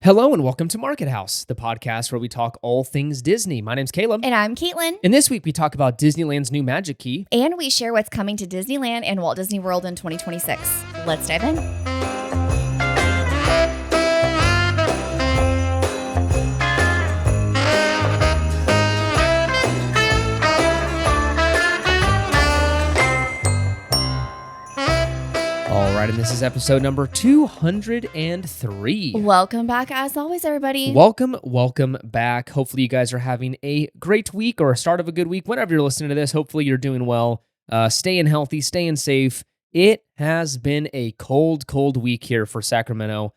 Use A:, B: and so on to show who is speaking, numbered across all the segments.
A: Hello and welcome to Market House, the podcast where we talk all things Disney. My name's Caleb.
B: And I'm Caitlin.
A: And this week we talk about Disneyland's new Magic Key.
B: And we share what's coming to Disneyland and Walt Disney World in 2026. Let's dive in.
A: All right, and this is episode number 203.
B: Welcome back as always, everybody.
A: Welcome back. Hopefully you guys are having a great week or a start of a good week. Whenever you're listening to this, hopefully you're doing well, staying healthy, staying safe. It has been a cold week here for Sacramento.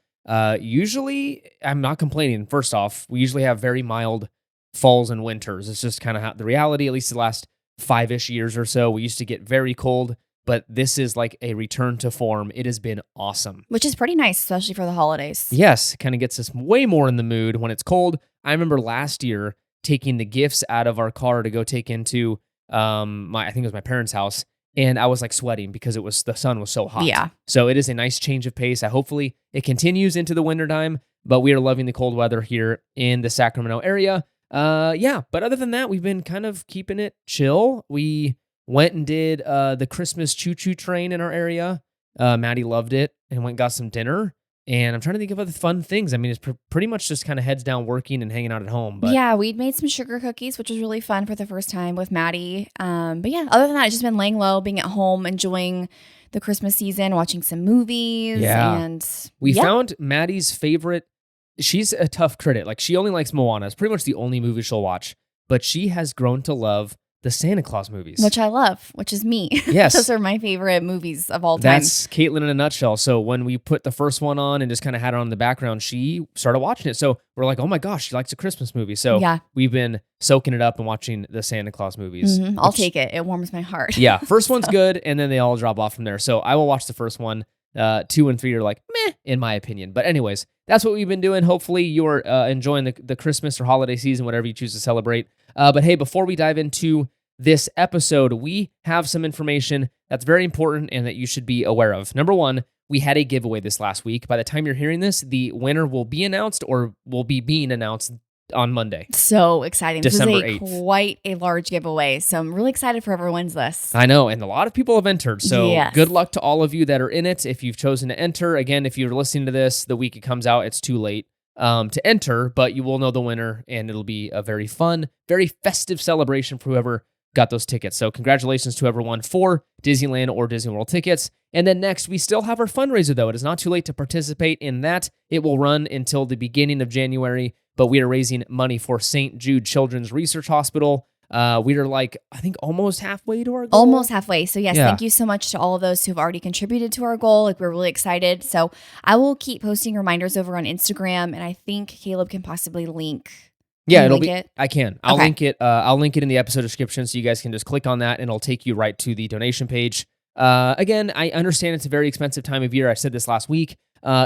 A: Usually, I'm not complaining. First off, we usually have very mild falls and winters. It's just kind of the reality, at least the last 5-ish years or so. We used to get very cold. But this is like a return to form. It has been awesome.
B: Which is pretty nice, especially for the holidays.
A: Yes, it kind of gets us way more in the mood when it's cold. I remember last year taking the gifts out of our car to go take into I think it was my parents' house, and I was like sweating because the sun was so hot.
B: Yeah.
A: So it is a nice change of pace. Hopefully it continues into the wintertime, but we are loving the cold weather here in the Sacramento area. But other than that, we've been kind of keeping it chill. We went and did the Christmas choo-choo train in our area. Maddie loved it and went and got some dinner. And I'm trying to think of other fun things. I mean, it's pretty much just kind of heads down working and hanging out at home. But
B: yeah, we'd made some sugar cookies, which was really fun for the first time with Maddie. But yeah, other than that, it's just been laying low, being at home, enjoying the Christmas season, watching some movies.
A: Yeah.
B: And
A: we found Maddie's favorite. She's a tough critic. Like, she only likes Moana. It's pretty much the only movie she'll watch. But she has grown to love the Santa Claus movies.
B: Which I love, which is me.
A: Yes.
B: Those are my favorite movies of all time.
A: That's Caitlin in a nutshell. So when we put the first one on and just kind of had it on in the background, she started watching it. So we're like, oh my gosh, she likes a Christmas movie. So
B: yeah,
A: we've been soaking it up and watching the Santa Claus movies.
B: Mm-hmm. I'll take it. It warms my heart.
A: Yeah. First one's good, and then they all drop off from there. So I will watch the first one. 2 and 3 are like, meh, in my opinion. But anyways, that's what we've been doing. Hopefully you're enjoying the Christmas or holiday season, whatever you choose to celebrate. But hey, before we dive into this episode, we have some information that's very important and that you should be aware of. Number one, we had a giveaway this last week. By the time you're hearing this, the winner will be announced or will be being announced on Monday.
B: So exciting.
A: December
B: this is
A: 8th.
B: Quite a large giveaway. So I'm really excited for whoever wins this.
A: I know, and a lot of people have entered. So
B: yes.
A: Good luck to all of you that are in it. If you've chosen to enter, again, if you're listening to this the week it comes out, it's too late to enter, but you will know the winner, and it'll be a very fun, very festive celebration for whoever got those tickets. So congratulations to whoever won 4 Disneyland or Disney World tickets. And then next, we still have our fundraiser, though. It is not too late to participate in that. It will run until the beginning of January, but we are raising money for St. Jude Children's Research Hospital. We are I think almost halfway to our goal.
B: Almost halfway. So yes,
A: Yeah.
B: Thank you so much to all of those who've already contributed to our goal. We're really excited. So I will keep posting reminders over on Instagram, and I think Caleb can possibly link.
A: Yeah,
B: Can you
A: it'll be.
B: link it?
A: I can. I'll
B: Okay.
A: link it. I'll link it in the episode description, so you guys can just click on that, and it'll take you right to the donation page. Again, I understand it's a very expensive time of year. I said this last week.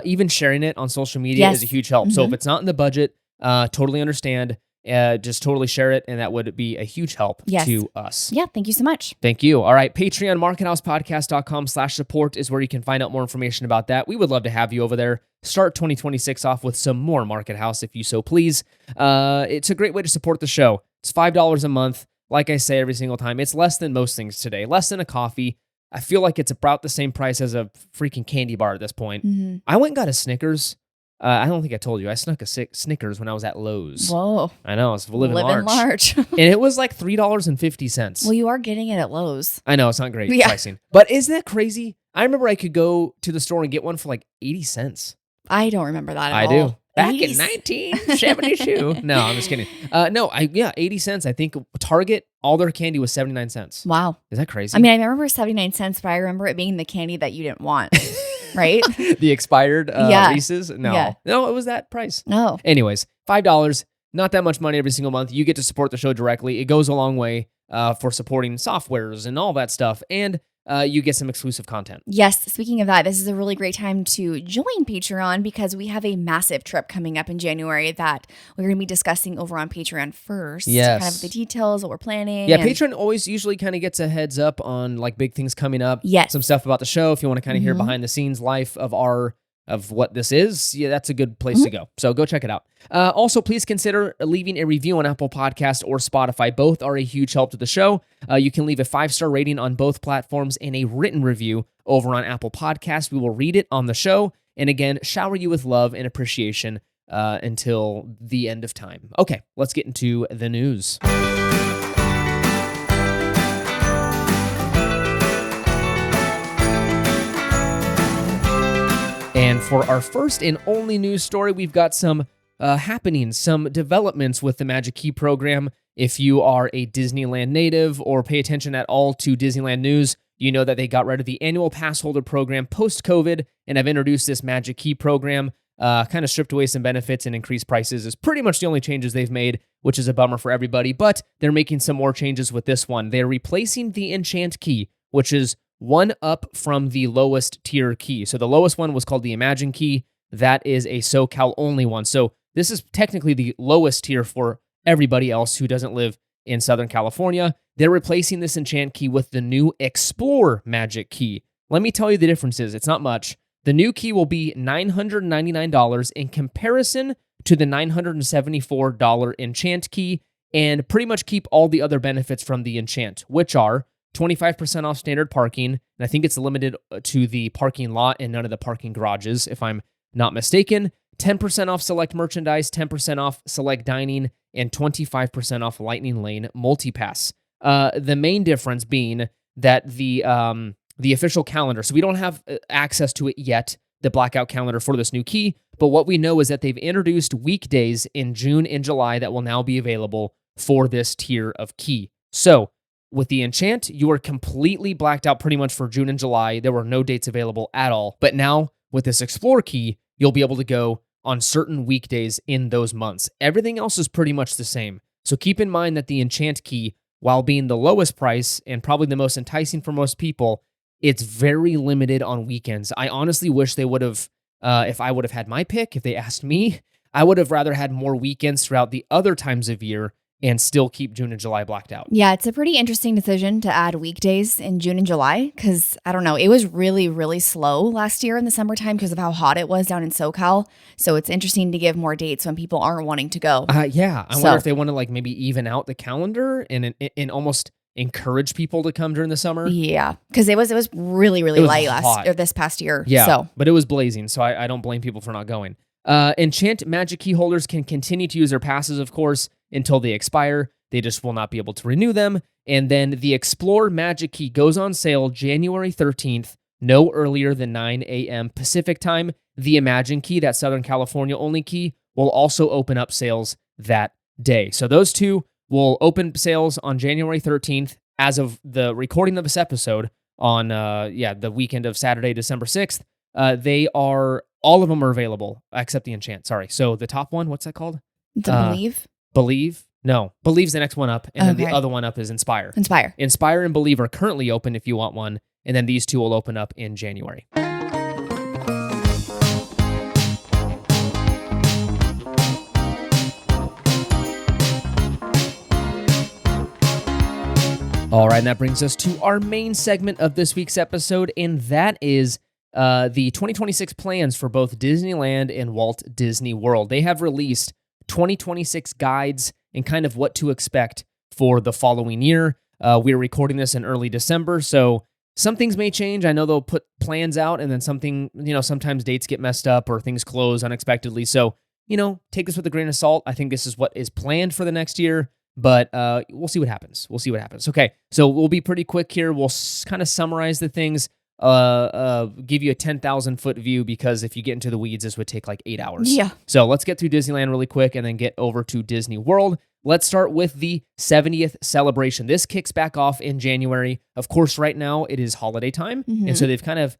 A: Even sharing it on social media
B: Yes.
A: is a huge help. So if
B: Mhm.
A: it's not in the budget, totally understand. Just totally share it, and that would be a huge help
B: Yes.
A: to us.
B: Yeah, thank you so much.
A: Thank you. All right. Patreon, markethousepodcast.com/support is where you can find out more information about that. We would love to have you over there. Start 2026 off with some more Market House, if you so please. It's a great way to support the show. It's $5 a month. Like I say every single time, it's less than most things today, less than a coffee. I feel like it's about the same price as a freaking candy bar at this point.
B: Mm-hmm.
A: I went and got a Snickers. I don't think I told you. I snuck a Snickers when I was at Lowe's.
B: Whoa.
A: I know. It's living large.
B: large.
A: And it was like $3.50.
B: Well, you are getting it at Lowe's.
A: I know, it's not great
B: Yeah.
A: pricing. But isn't that crazy? I remember I could go to the store and get one for like 80 cents.
B: I don't remember that at
A: I
B: all.
A: do. Back in
B: 80s.
A: 1972. No, I'm just kidding. 80 cents. I think Target, all their candy was 79 cents.
B: Wow.
A: Is that crazy?
B: I mean, I remember 79 cents, but I remember it being the candy that you didn't want, right?
A: The expired
B: Yeah.
A: Reese's? No.
B: Yeah.
A: No, it was that price.
B: No.
A: Anyways, $5. Not that much money every single month. You get to support the show directly. It goes a long way for supporting softwares and all that stuff. And you get some exclusive content.
B: Yes, speaking of that, this is a really great time to join Patreon because we have a massive trip coming up in January that we're going to be discussing over on Patreon first.
A: Yes.
B: Kind of the details, what we're planning.
A: Yeah,
B: and-
A: Patreon always usually kind of gets a heads up on like big things coming up.
B: Yes.
A: Some stuff about the show if you want to kind of hear
B: Mhm.
A: behind the scenes life of our of what this is, yeah, that's a good place to go. So go check it out. Also, please consider leaving a review on Apple Podcast or Spotify. Both are a huge help to the show. You can leave a 5-star rating on both platforms and a written review over on Apple Podcast. We will read it on the show. And again, shower you with love and appreciation until the end of time. Okay, let's get into the news. And for our first and only news story, we've got some happenings, some developments with the Magic Key program. If you are a Disneyland native or pay attention at all to Disneyland news, you know that they got rid of the annual pass holder program post-COVID and have introduced this Magic Key program, kind of stripped away some benefits and increased prices is pretty much the only changes they've made, which is a bummer for everybody, but they're making some more changes with this one. They're replacing the Enchant Key, which is one up from the lowest tier key. So the lowest one was called the Imagine Key. That is a SoCal only one. So this is technically the lowest tier for everybody else who doesn't live in Southern California. They're replacing this Enchant Key with the new Explore Magic Key. Let me tell you the differences. It's not much. The new key will be $999 in comparison to the $974 Enchant Key, and pretty much keep all the other benefits from the Enchant, which are 25% off standard parking, and I think it's limited to the parking lot and none of the parking garages, if I'm not mistaken. 10% off select merchandise, 10% off select dining, and 25% off Lightning Lane Multipass. The main difference being that the official calendar, so we don't have access to it yet, the blackout calendar for this new key, but what we know is that they've introduced weekdays in June and July that will now be available for this tier of key. So, with the Enchant, you were completely blacked out pretty much for June and July. There were no dates available at all. But now, with this Explore key, you'll be able to go on certain weekdays in those months. Everything else is pretty much the same. So keep in mind that the Enchant key, while being the lowest price and probably the most enticing for most people, it's very limited on weekends. I honestly wish they would have, if I would have had my pick, if they asked me, I would have rather had more weekends throughout the other times of year and still keep June and July blacked out.
B: Yeah, it's a pretty interesting decision to add weekdays in June and July because, I don't know, it was really, really slow last year in the summertime because of how hot it was down in SoCal. So it's interesting to give more dates when people aren't wanting to go.
A: Yeah, I wonder if they want to like maybe even out the calendar and almost encourage people to come during the summer.
B: Yeah, because it was really, really light this past year.
A: Yeah, but it was blazing, so I don't blame people for not going. Enchant Magic Key holders can continue to use their passes, of course, until they expire. They just will not be able to renew them. And then the Explore Magic Key goes on sale January 13th, no earlier than 9 a.m. Pacific time. The Imagine Key, that Southern California only key, will also open up sales that day. So those two will open sales on January 13th. As of the recording of this episode on the weekend of Saturday, December 6th, all of them are available except the Enchant. Sorry. So the top one, what's that called?
B: Believe?
A: Believe? No. Believe's the next one up, and then the other one up is Inspire. Inspire and Believe are currently open if you want one, and then these two will open up in January. All right, and that brings us to our main segment of this week's episode, and that is the 2026 plans for both Disneyland and Walt Disney World. They have released 2026 guides and kind of what to expect for the following year. We're recording this in early December, so some things may change. I know they'll put plans out, and then sometimes dates get messed up or things close unexpectedly. So, take this with a grain of salt. I think this is what is planned for the next year, but we'll see what happens. Okay, so we'll be pretty quick here. We'll kind of summarize the things, give you a 10,000-foot view, because if you get into the weeds, this would take like 8 hours.
B: Yeah.
A: So let's get through Disneyland really quick and then get over to Disney World. Let's start with the 70th celebration. This kicks back off in January. Of course, right now it is holiday time, and so they've kind of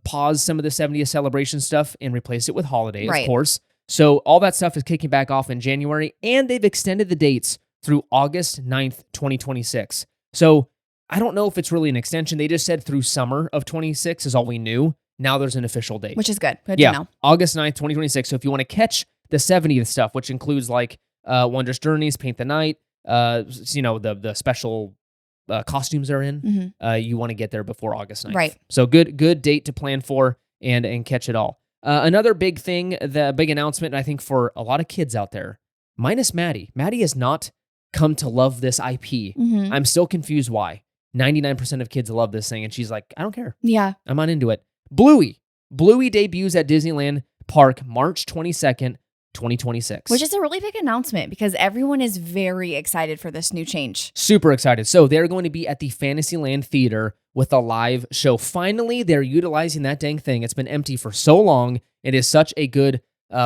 A: paused some of the 70th celebration stuff and replaced it with holiday, of course. So all that stuff is kicking back off in January, and they've extended the dates through August 9th, 2026. So I don't know if it's really an extension. They just said through summer of 26 is all we knew. Now there's an official date.
B: Which is good. Good to know.
A: August 9th, 2026. So if you want to catch the 70th stuff, which includes like Wondrous Journeys, Paint the Night, the special costumes are in, you want to get there before August 9th.
B: Right.
A: So good date to plan for and catch it all. Another big thing, the big announcement, I think, for a lot of kids out there, minus Maddie. Maddie has not come to love this IP.
B: Mhm.
A: I'm still confused why. 99% of kids love this thing, and she's like, I don't care.
B: Yeah.
A: I'm not into it. Bluey. Bluey debuts at Disneyland Park March 22nd, 2026.
B: Which is a really big announcement because everyone is very excited for this new change.
A: Super excited. So they're going to be at the Fantasyland Theater with a live show. Finally, they're utilizing that dang thing. It's been empty for so long. It is such a good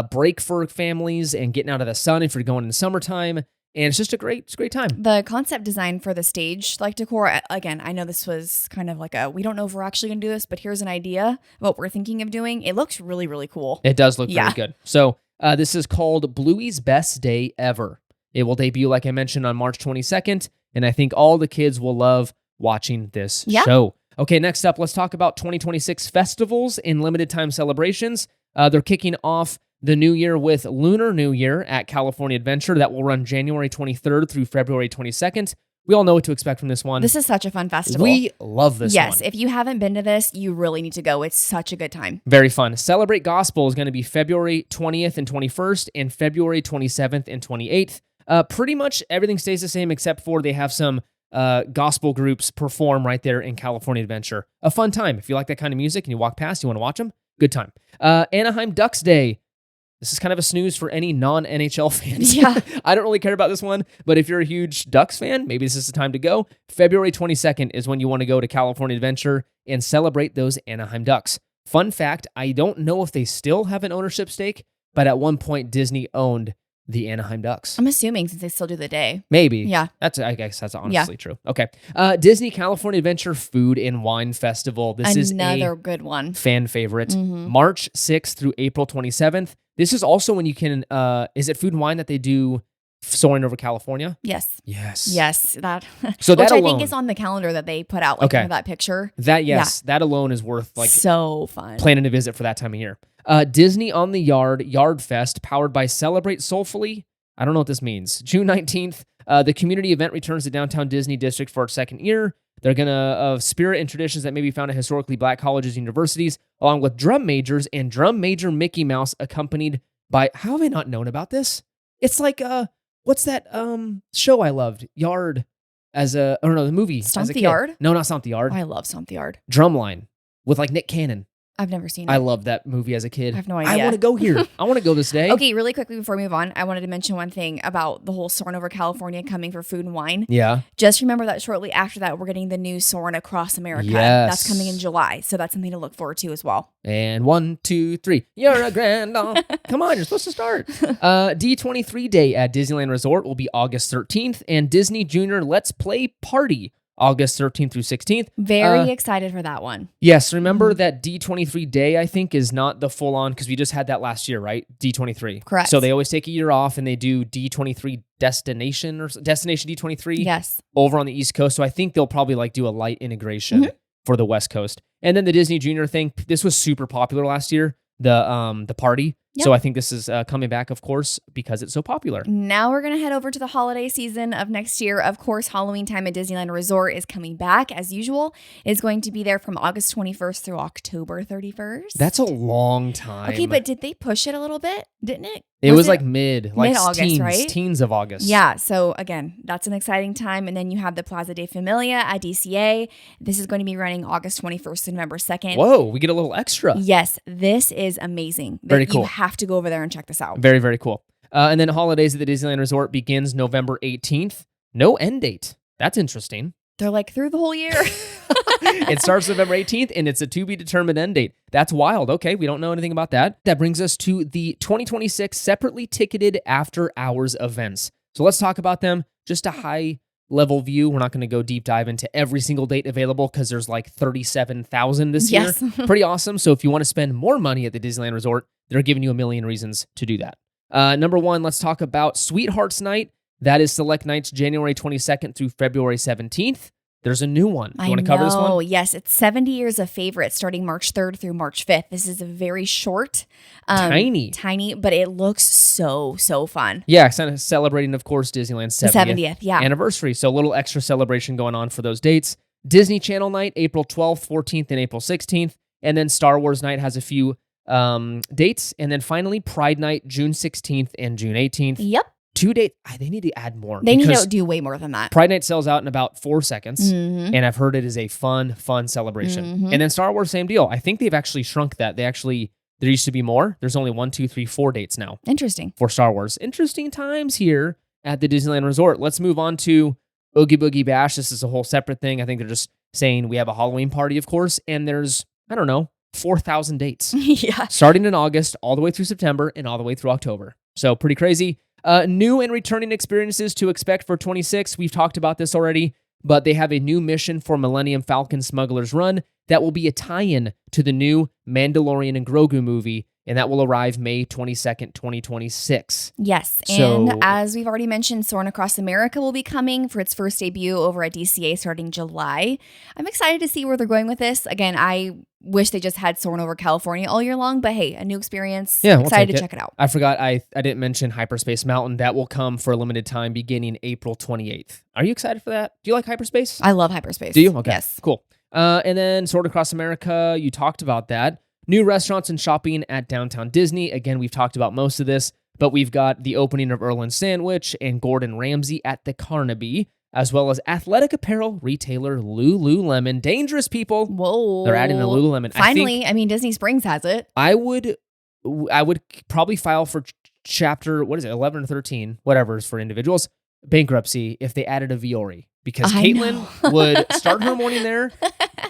A: break for families and getting out of the sun if you're going in the summertime. And it's just a great time.
B: The concept design for the stage, like decor, again, I know this was kind of like we don't know if we're actually going to do this, but here's an idea of what we're thinking of doing. It looks really, really cool.
A: It does look very good. So this is called Bluey's Best Day Ever. It will debut, like I mentioned, on March 22nd. And I think all the kids will love watching this show. Okay, next up, let's talk about 2026 festivals and limited time celebrations. They're kicking off the new year with Lunar New Year at California Adventure. That will run January 23rd through February 22nd. We all know what to expect from this one.
B: This is such a fun festival.
A: We love this one.
B: Yes, if you haven't been to this, you really need to go. It's such a good time.
A: Very fun. Celebrate Gospel is going to be February 20th and 21st and February 27th and 28th. Pretty much everything stays the same except for they have some gospel groups perform right there in California Adventure. A fun time. If you like that kind of music and you walk past, you want to watch them, good time. Anaheim Ducks Day. This is kind of a snooze for any non-NHL fans.
B: Yeah.
A: I don't really care about this one, but if you're a huge Ducks fan, maybe this is the time to go. February 22nd is when you want to go to California Adventure and celebrate those Anaheim Ducks. Fun fact, I don't know if they still have an ownership stake, but at one point Disney owned the Anaheim Ducks.
B: I'm assuming since they still do the day.
A: Maybe.
B: Yeah.
A: I guess that's honestly true. Okay. Disney California Adventure Food and Wine Festival. This is
B: another good one.
A: Fan favorite. March 6th through April 27th. This is also when you can, is it Food and Wine that they do Soaring Over California?
B: Yes.
A: Yes.
B: That.
A: So that
B: which
A: alone,
B: I think is on the calendar that they put out, like that picture.
A: That alone is worth
B: so fun.
A: Planning a visit for that time of year. Disney on the Yard Fest, powered by Celebrate Soulfully. I don't know what this means. June 19th, the community event returns to downtown Disney District for its second year. They're going to spirit and traditions that may be found at historically black colleges and universities, along with drum majors and drum major Mickey Mouse accompanied by, how have I not known about this? It's like, what's that show I loved? Yard the movie.
B: Stomp the Yard?
A: No, not Stomp the Yard.
B: Oh, I love Stomp the Yard.
A: Drumline with like Nick Cannon.
B: I've never seen it.
A: I loved that movie as a kid.
B: I have no idea.
A: I want to go here. I want to go this day.
B: Okay, really quickly before we move on, I wanted to mention one thing about the whole Soarin' Over California coming for Food and Wine.
A: Yeah.
B: Just remember that shortly after that, we're getting the new Soarin' Across America.
A: Yes.
B: That's coming in July. So that's something to look forward to as well.
A: And 1, 2, 3. You're a grand old. Come on, you're supposed to start. D23 Day at Disneyland Resort will be August 13th, and Disney Junior Let's Play Party August 13th through 16th.
B: Very excited for that one.
A: Yes, remember that D23 Day, I think, is not the full-on, because we just had that last year, right? D23.
B: Correct.
A: So they always take a year off, and they do D23 Destination or Destination D23
B: yes.
A: over on the East Coast. So I think they'll probably do a light integration for the West Coast. And then the Disney Junior thing, this was super popular last year, the party. Yep. So I think this is coming back, of course, because it's so popular.
B: Now we're going to head over to the holiday season of next year. Of course, Halloween time at Disneyland Resort is coming back as usual. It's going to be there from August 21st through October 31st.
A: That's a long time.
B: Okay, but did they push it a little bit? Didn't it?
A: It was like mid-August,
B: right?
A: Teens of August.
B: Yeah. So again, that's an exciting time. And then you have the Plaza de Familia at DCA. This is going to be running August 21st to November 2nd.
A: Whoa, we get a little extra.
B: Yes, this is amazing.
A: Very cool.
B: You have to go over there and check this out.
A: Very, very cool. And then Holidays at the Disneyland Resort begins November 18th. No end date. That's interesting.
B: They're like through the whole year.
A: It starts November 18th, and it's a to-be-determined end date. That's wild. Okay, we don't know anything about that. That brings us to the 2026 separately ticketed after-hours events. So let's talk about them. Just a high-level view. We're not going to go deep dive into every single date available because there's like 37,000 this year. Pretty awesome. So if you want to spend more money at the Disneyland Resort, they're giving you a million reasons to do that. Number one, let's talk about Sweethearts Night. That is select nights January 22nd through February 17th. There's a new one. You want to cover this one?
B: Oh, yes. It's 70 Years of Favorites starting March 3rd through March 5th. This is a very short. Tiny, but it looks so fun.
A: Yeah, kind of celebrating, of course, Disneyland's 70th anniversary. So a little extra celebration going on for those dates. Disney Channel Night, April 12th, 14th, and April 16th. And then Star Wars Night has a few dates. And then finally, Pride Night, June 16th and June 18th.
B: Yep.
A: 2 dates. They need to add more.
B: They need to do way more than that.
A: Pride Night sells out in about 4 seconds.
B: Mm-hmm.
A: And I've heard it is a fun celebration.
B: Mm-hmm.
A: And then Star Wars, same deal. I think they've actually shrunk that. There used to be more. There's only 1, 2, 3, 4 dates now.
B: Interesting.
A: For Star Wars. Interesting times here at the Disneyland Resort. Let's move on to Oogie Boogie Bash. This is a whole separate thing. I think they're just saying we have a Halloween party, of course, and there's, 4,000 dates.
B: Yeah.
A: Starting in August, all the way through September, and all the way through October. So pretty crazy. New and returning experiences to expect for 26. We've talked about this already, but they have a new mission for Millennium Falcon Smuggler's Run that will be a tie-in to the new Mandalorian and Grogu movie, and that will arrive May 22nd, 2026.
B: Yes, and as we've already mentioned, Soarin' Across America will be coming for its first debut over at DCA starting July. I'm excited to see where they're going with this. Again, I wish they just had Soarin' over California all year long, but hey, a new experience.
A: Yeah,
B: excited to check it out.
A: I forgot, I didn't mention Hyperspace Mountain. That will come for a limited time beginning April 28th. Are you excited for that? Do you like Hyperspace?
B: I love Hyperspace.
A: Do you? Okay,
B: yes.
A: Cool. And then Soarin' Across America, you talked about that. New restaurants and shopping at Downtown Disney. Again, we've talked about most of this, but we've got the opening of Erlen Sandwich and Gordon Ramsay at the Carnaby, as well as athletic apparel retailer Lululemon. Dangerous, people.
B: Whoa.
A: They're adding a Lululemon.
B: Finally, Disney Springs has it.
A: I would probably file for chapter, 11 or 13, whatever is for individuals, bankruptcy if they added a Viore. Because Caitlin would start her morning there.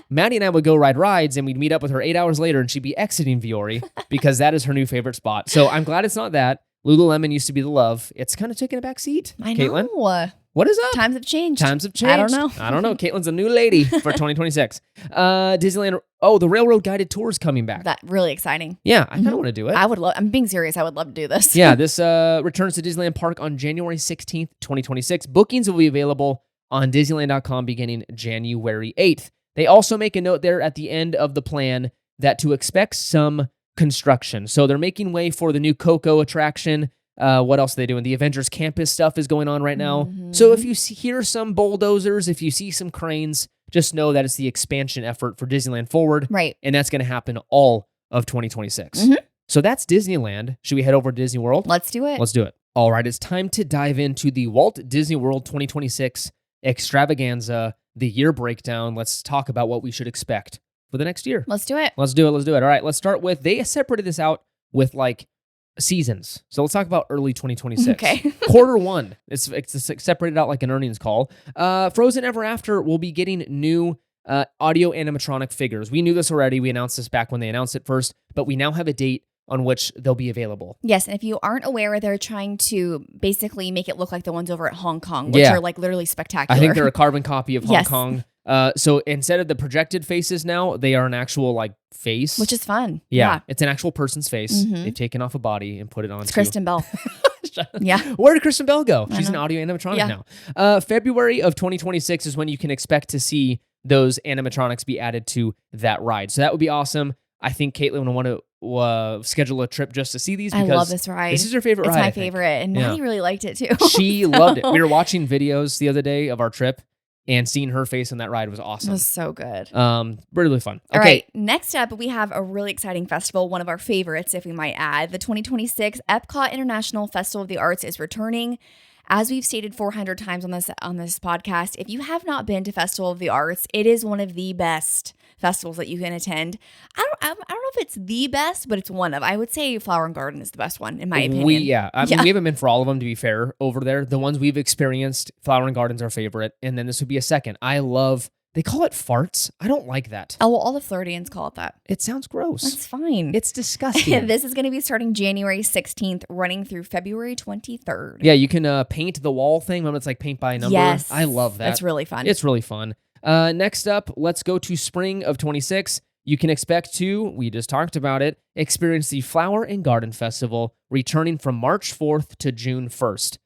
A: Maddie and I would go ride rides, and we'd meet up with her 8 hours later, and she'd be exiting Viore because that is her new favorite spot. So I'm glad it's not that. Lululemon used to be the love. It's kind of taking a back seat.
B: I know.
A: Caitlin, what is up?
B: Times have changed.
A: I don't know. Caitlin's a new lady for 2026. Disneyland. Oh, the Railroad Guided Tour is coming back.
B: That really exciting.
A: Yeah, I kind of want to do it.
B: I'm being serious. I would love to do this.
A: Yeah, this returns to Disneyland Park on January 16th, 2026. Bookings will be available on Disneyland.com beginning January 8th. They also make a note there at the end of the plan that to expect some construction. So they're making way for the new Coco attraction. What else are they doing? The Avengers Campus stuff is going on right now. Mm-hmm. So if you hear some bulldozers, if you see some cranes, just know that it's the expansion effort for Disneyland Forward.
B: Right.
A: And that's going to happen all of 2026.
B: Mm-hmm.
A: So that's Disneyland. Should we head over to Disney World?
B: Let's do it.
A: Let's do it. All right, it's time to dive into the Walt Disney World 2026 extravaganza, the year breakdown. Let's talk about what we should expect for the next year.
B: Let's do it.
A: Let's do it. All right, let's start with, they separated this out with seasons. So let's talk about early 2026.
B: Okay.
A: Quarter one. It's separated out like an earnings call. Frozen Ever After will be getting new audio animatronic figures. We knew this already. We announced this back when they announced it first, but we now have a date on which they'll be available.
B: Yes, and if you aren't aware, they're trying to basically make it look like the ones over at Hong Kong, which are literally spectacular.
A: I think they're a carbon copy of Hong Kong. So instead of the projected faces now, they are an actual face.
B: Which is fun.
A: Yeah. It's an actual person's face.
B: Mm-hmm.
A: They've taken off a body and put it on.
B: It's Kristen Bell. Yeah.
A: Where did Kristen Bell go? She's an audio animatronic now. February of 2026 is when you can expect to see those animatronics be added to that ride. So that would be awesome. I think Caitlin would want to schedule a trip just to see these because
B: I love this ride.
A: This is her favorite ride.
B: It's my favorite, and Maddie really liked it too.
A: She loved it. We were watching videos the other day of our trip, and seeing her face on that ride was awesome.
B: It was so good.
A: Really fun.
B: All right, next up, we have a really exciting festival, one of our favorites, if we might add. The 2026 Epcot International Festival of the Arts is returning. As we've stated 400 times on this podcast, if you have not been to Festival of the Arts, it is one of the best festivals that you can attend. I don't know if it's the best, but it's one of. I would say Flower and Garden is the best one, in my opinion.
A: We haven't been for all of them, to be fair, over there. The ones we've experienced, Flower and Garden's our favorite, and then this would be a second. They call it farts. I don't like that.
B: Oh, well, all the Floridians call it that.
A: It sounds gross.
B: That's fine.
A: It's disgusting.
B: This is going to be starting January 16th, running through February 23rd.
A: Yeah, you can paint the wall thing. Remember, it's like paint by number.
B: Yes.
A: I love that.
B: That's really fun.
A: It's really fun. Next up, let's go to spring of 26. You can expect to, we just talked about it, experience the Flower and Garden Festival returning from March 4th to June 1st.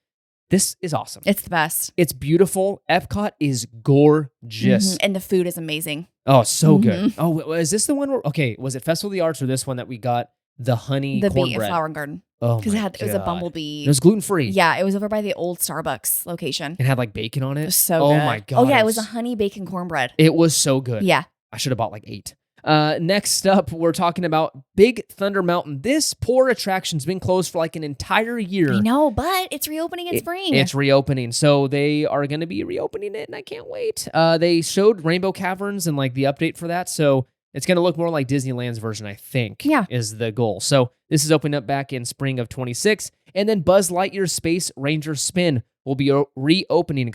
A: This is awesome.
B: It's the best.
A: It's beautiful. Epcot is gorgeous.
B: Mm-hmm. And the food is amazing.
A: Oh, so good. Oh, is this the one was it Festival of the Arts or this one that we got the honey cornbread?
B: Flower and Garden.
A: Oh,
B: because it was a bumblebee.
A: It was gluten-free.
B: Yeah, it was over by the old Starbucks location.
A: It had bacon on it.
B: It was so good.
A: Oh my God.
B: Oh yeah, it was a honey bacon cornbread.
A: It was so good.
B: Yeah.
A: I should have bought 8. Next up, we're talking about Big Thunder Mountain. This poor attraction's been closed for like an entire year.
B: I know, but it's reopening in spring.
A: It's reopening. So they are going to be reopening it, and I can't wait. They showed Rainbow Caverns and like the update for that. So it's going to look more like Disneyland's version, I think, is the goal. So this is opening up back in spring of 26. And then Buzz Lightyear Space Ranger Spin will be reopening,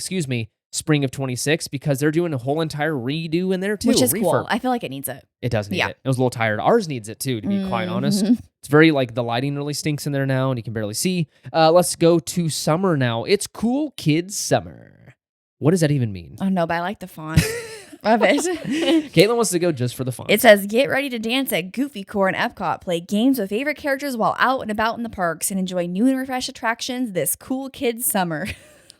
A: spring of 26, because they're doing a whole entire redo in there too.
B: Which is cool. I feel like it needs it.
A: It does need it. It was a little tired. Ours needs it too, to be quite honest. It's very like the lighting really stinks in there now and you can barely see. Let's go to summer now. It's Cool Kids Summer. What does that even mean?
B: Oh no, but I like the font of it.
A: Caitlin wants to go just for the font.
B: It says, get ready to dance at Goofy Core and Epcot. Play games with favorite characters while out and about in the parks and enjoy new and refreshed attractions this Cool Kids Summer.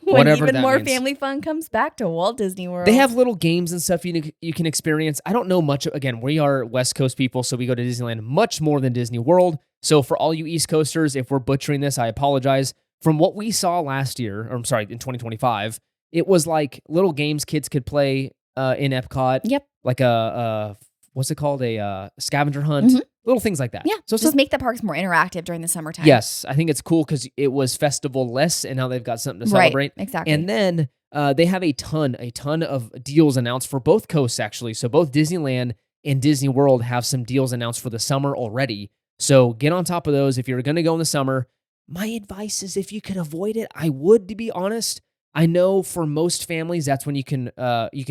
B: When even more family fun comes back to Walt Disney World.
A: They have little games and stuff you can experience. I don't know much. Again, we are West Coast people, so we go to Disneyland much more than Disney World. So for all you East Coasters, if we're butchering this, I apologize. From what we saw last year, in 2025, it was like little games kids could play in Epcot.
B: Yep.
A: Like what's it called? A scavenger hunt. Little things like that.
B: Yeah, so just make the parks more interactive during the summertime.
A: Yes, I think it's cool because it was festival-less, and now they've got something to celebrate.
B: Right, exactly.
A: And then they have a ton of deals announced for both coasts, actually. So both Disneyland and Disney World have some deals announced for the summer already. So get on top of those. If you're going to go in the summer, my advice is if you could avoid it, I would, to be honest. I know for most families, that's when you can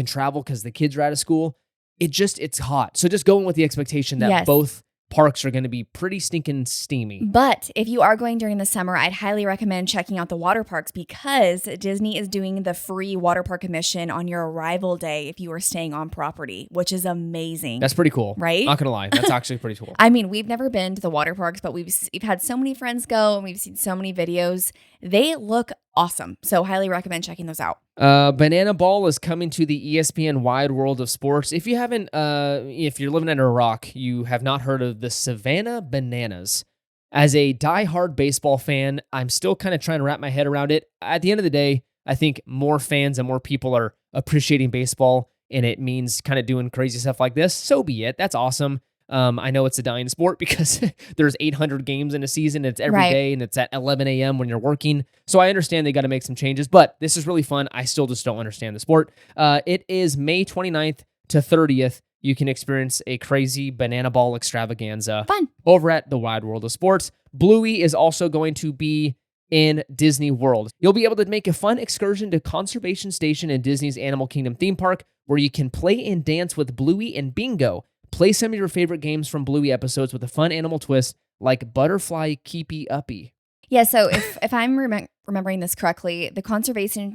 A: travel because the kids are out of school. It's hot. So just go in with the expectation that both parks are going to be pretty stinking steamy.
B: But if you are going during the summer, I'd highly recommend checking out the water parks because Disney is doing the free water park admission on your arrival day if you are staying on property, which is amazing.
A: That's pretty cool.
B: Right?
A: Not going to lie. That's actually pretty cool.
B: I mean, we've never been to the water parks, but we've had so many friends go and we've seen so many videos. They look awesome. So highly recommend checking those out.
A: Banana Ball is coming to the ESPN Wide World of Sports. If you haven't, if you're living under a rock, you have not heard of the Savannah Bananas. As a diehard baseball fan, I'm still kind of trying to wrap my head around it. At the end of the day, I think more fans and more people are appreciating baseball, and it means kind of doing crazy stuff like this. So be it. That's awesome. I know it's a dying sport because there's 800 games in a season. It's every day, and it's at 11 a.m. when you're working. So I understand they got to make some changes, but this is really fun. I still just don't understand the sport. It is May 29th to 30th. You can experience a crazy banana ball extravaganza over at the Wide World of Sports. Bluey is also going to be in Disney World. You'll be able to make a fun excursion to Conservation Station in Disney's Animal Kingdom theme park, where you can play and dance with Bluey and Bingo. Play some of your favorite games from Bluey episodes with a fun animal twist like Butterfly Keepy Uppy.
B: Yeah, so if I'm remembering this correctly, the conservation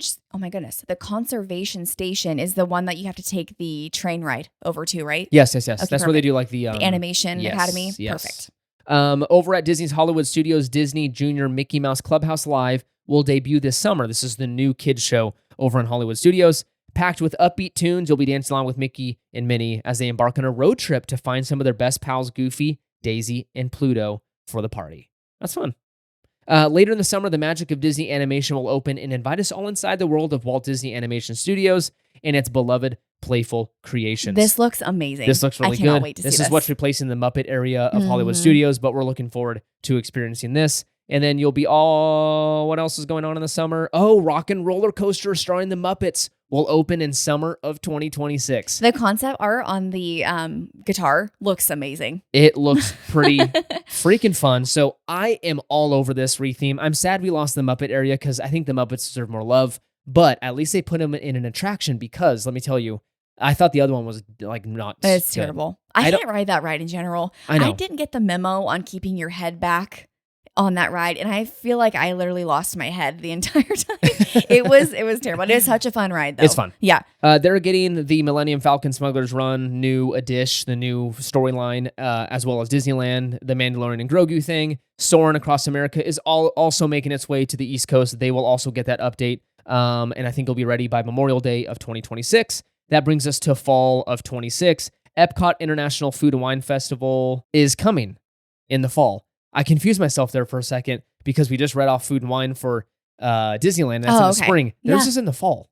B: station is the one that you have to take the train ride over to, right?
A: Yes.
B: Okay,
A: That's
B: perfect.
A: where they do like the
B: Animation Academy.
A: Yes.
B: Perfect.
A: Over at Disney's Hollywood Studios, Disney Junior Mickey Mouse Clubhouse Live will debut this summer. This is the new kids show over in Hollywood Studios. Packed with upbeat tunes, you'll be dancing along with Mickey and Minnie as they embark on a road trip to find some of their best pals, Goofy, Daisy, and Pluto, for the party. That's fun. Later in the summer, the magic of Disney animation will open and invite us all inside the world of Walt Disney Animation Studios and its beloved playful creations.
B: This looks amazing.
A: This looks really
B: I cannot
A: good.
B: Wait to
A: This
B: see
A: is what's replacing the Muppet area of Hollywood Studios, but we're looking forward to experiencing this. And then you'll be what else is going on in the summer? Oh, Rock and Roller Coaster starring the Muppets will open in summer of 2026.
B: The concept art on the guitar looks amazing.
A: It looks pretty freaking fun. So I am all over this retheme. I'm sad we lost the Muppet area because I think the Muppets deserve more love, but at least they put them in an attraction because, let me tell you, I thought the other one was like not
B: It's
A: good.
B: terrible. I can't ride that ride in general.
A: I know.
B: I didn't get the memo on keeping your head back on that ride, and I feel like I literally lost my head the entire time. It was terrible. It is such a fun ride, though.
A: It's fun.
B: Yeah.
A: They're getting the Millennium Falcon Smuggler's Run, new Adish, the new storyline, as well as Disneyland, the Mandalorian and Grogu thing. Soarin' Across America is also making its way to the East Coast. They will also get that update, and I think it'll be ready by Memorial Day of 2026. That brings us to fall of 26. Epcot International Food and Wine Festival is coming in the fall. I confused myself there for a second because we just read off Food and Wine for Disneyland. That's in the spring. Theirs is in the fall.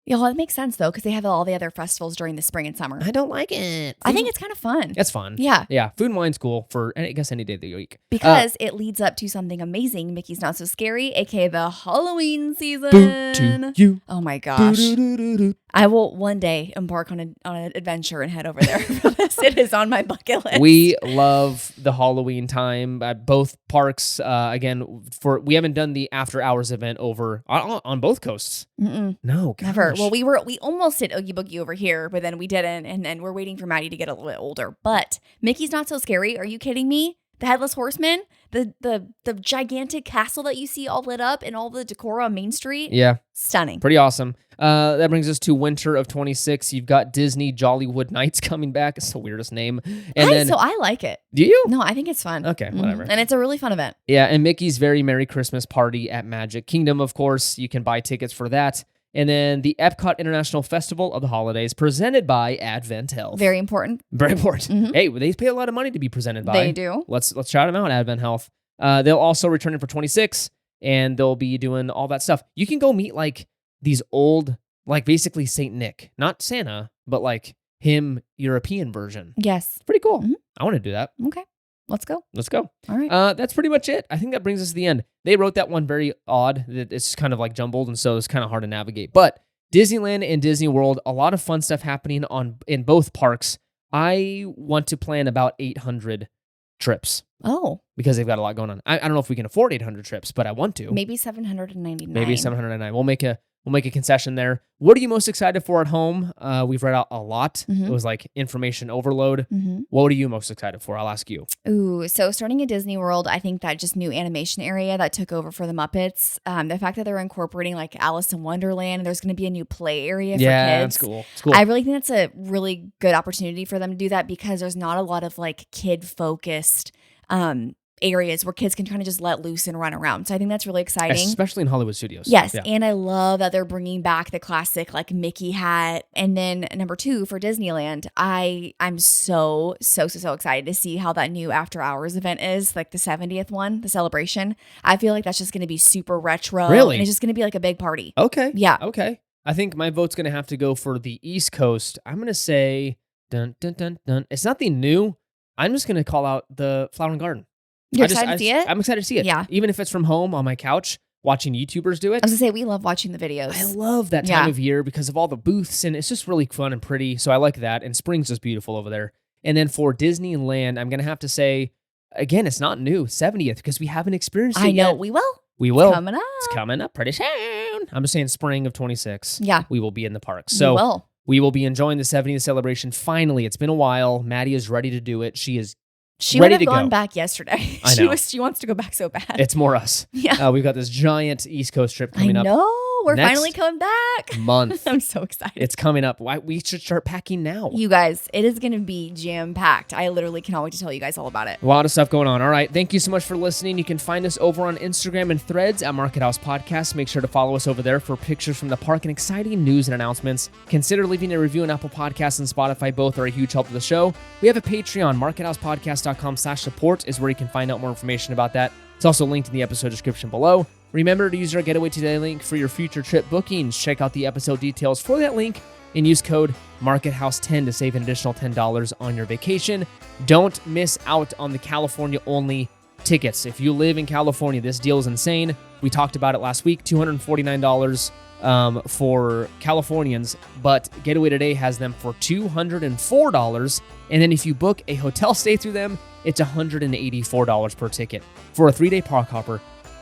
B: Yeah, well, that makes sense though, because they have all the other festivals during the spring and summer.
A: I don't like it.
B: I think it's kind of fun.
A: It's fun.
B: Yeah.
A: Yeah. Food and wine's cool for, I guess, any day of the week.
B: Because it leads up to something amazing. Mickey's Not So Scary, aka the Halloween season.
A: Boo to you.
B: Oh my gosh.
A: Do-do-do-do-do.
B: I will one day embark on an adventure and head over there for this. It is on my bucket list.
A: We love the Halloween time at both parks. Again, we haven't done the after hours event over on both coasts.
B: Mm-mm.
A: No, gosh.
B: Never. Well, we almost did Oogie Boogie over here, but then we didn't, and then we're waiting for Maddie to get a little bit older. But Mickey's Not So Scary. Are you kidding me? The Headless Horseman, the gigantic castle that you see all lit up, and all the decor on Main Street.
A: Yeah,
B: stunning.
A: pretty awesome. That brings us to winter of 26. You've got Disney Jollywood Nights coming back. It's the weirdest name. And
B: So I like it.
A: Do you?
B: No, I think it's fun.
A: Okay, whatever.
B: And it's a really fun event.
A: Yeah, and Mickey's Very Merry Christmas Party at Magic Kingdom, of course. You can buy tickets for that. And then the Epcot International Festival of the Holidays, presented by Advent Health.
B: Very important.
A: Very important.
B: Mm-hmm.
A: Hey, they pay a lot of money to be presented by.
B: They do.
A: Let's shout them out, Advent Health. They'll also return it for 26, and they'll be doing all that stuff. You can go meet like these old, like basically Saint Nick, not Santa, but like him European version.
B: Yes.
A: Pretty cool.
B: Mm-hmm.
A: I want to do that.
B: Okay. Let's go.
A: Let's go.
B: All right.
A: That's pretty much it. I think that brings us to the end. They wrote that one very odd. It's kind of like jumbled, and so it's kind of hard to navigate. But Disneyland and Disney World, a lot of fun stuff happening in both parks. I want to plan about 800 trips.
B: Oh.
A: Because they've got a lot going on. I don't know if we can afford 800 trips, but I want to.
B: Maybe 799.
A: Maybe 799. We'll make a concession there. What are you most excited for at home? We've read out a lot.
B: Mm-hmm.
A: It was like information overload.
B: Mm-hmm.
A: What are you most excited for? I'll ask you.
B: Ooh, so starting at Disney World, I think that just new animation area that took over for the Muppets, the fact that they're incorporating like Alice in Wonderland, and there's going to be a new play area for kids.
A: Yeah, that's cool. It's cool.
B: I really think that's a really good opportunity for them to do that, because there's not a lot of like kid-focused areas where kids can kind of just let loose and run around. So I think that's really exciting.
A: Especially in Hollywood Studios.
B: Yes.
A: Yeah.
B: And I love that they're bringing back the classic like Mickey hat. And then number 2 for Disneyland, I'm so excited to see how that new after hours event is, like the 70th one, the celebration. I feel like that's just going to be super retro.
A: Really?
B: And it's just going to be like a big party.
A: Okay.
B: Yeah.
A: Okay. I think my vote's going to have to go for the East Coast. I'm going to say, dun, dun, dun, dun. It's not the new. I'm just going to call out the Flower and Garden.
B: You're excited to see it?
A: I'm excited to see it.
B: Yeah.
A: Even if it's from home on my couch, watching YouTubers do it.
B: I was going to say, we love watching the videos.
A: I love that time of year because of all the booths, and it's just really fun and pretty. So I like that. And spring's just beautiful over there. And then for Disneyland, I'm going to have to say, again, it's not new, 70th, because we haven't experienced it yet.
B: I know. We will.
A: We will.
B: It's coming up.
A: It's coming up pretty soon. I'm just saying spring of 26.
B: Yeah.
A: We will be in the park. So we will be enjoying the 70th celebration. Finally, it's been a while. Maddie is ready to do it. She
B: would
A: ready
B: have
A: to
B: gone
A: go.
B: back yesterday.
A: I know.
B: She wants to go back so bad.
A: It's more us.
B: Yeah.
A: We've got this giant East Coast trip coming up.
B: I know. We're
A: next
B: finally coming back.
A: Month.
B: I'm so excited.
A: It's coming up. We should start packing now.
B: You guys, it is going to be jam-packed. I literally cannot wait to tell you guys all about it.
A: A lot of stuff going on. All right. Thank you so much for listening. You can find us over on Instagram and Threads at Market House Podcast. Make sure to follow us over there for pictures from the park and exciting news and announcements. Consider leaving a review on Apple Podcasts and Spotify. Both are a huge help to the show. We have a Patreon. MarketHousePodcast.com/support is where you can find out more information about that. It's also linked in the episode description below. Remember to use our Getaway Today link for your future trip bookings. Check out the episode details for that link and use code MarketHouse10 to save an additional $10 on your vacation. Don't miss out on the California-only tickets. If you live in California, this deal is insane. We talked about it last week, $249 for Californians, but Getaway Today has them for $204. And then if you book a hotel stay through them, it's $184 per ticket. For a 3-day park hopper,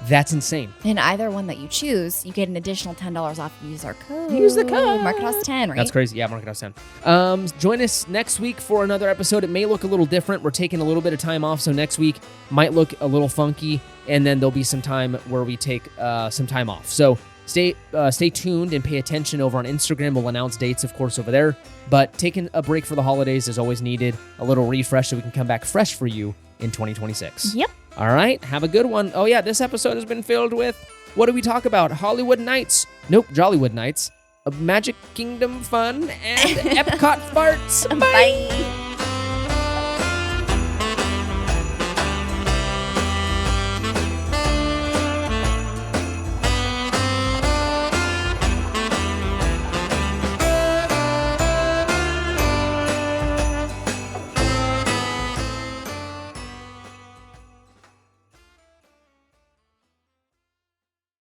A: that's insane.
B: And either one that you choose, you get an additional $10 off if you use our code.
A: Use the code.
B: MarketHouse10, right?
A: That's crazy. Yeah, MarketHouse10. Join us next week for another episode. It may look a little different. We're taking a little bit of time off, so next week might look a little funky, and then there'll be some time where we take some time off. So stay tuned and pay attention over on Instagram. We'll announce dates, of course, over there. But taking a break for the holidays is always needed. A little refresh so we can come back fresh for you in 2026.
B: Yep.
A: All right, have a good one. Oh yeah, this episode has been filled with, what do we talk about? Hollywood Nights. Nope, Jollywood Nights. Magic Kingdom fun and Epcot farts.
B: Bye.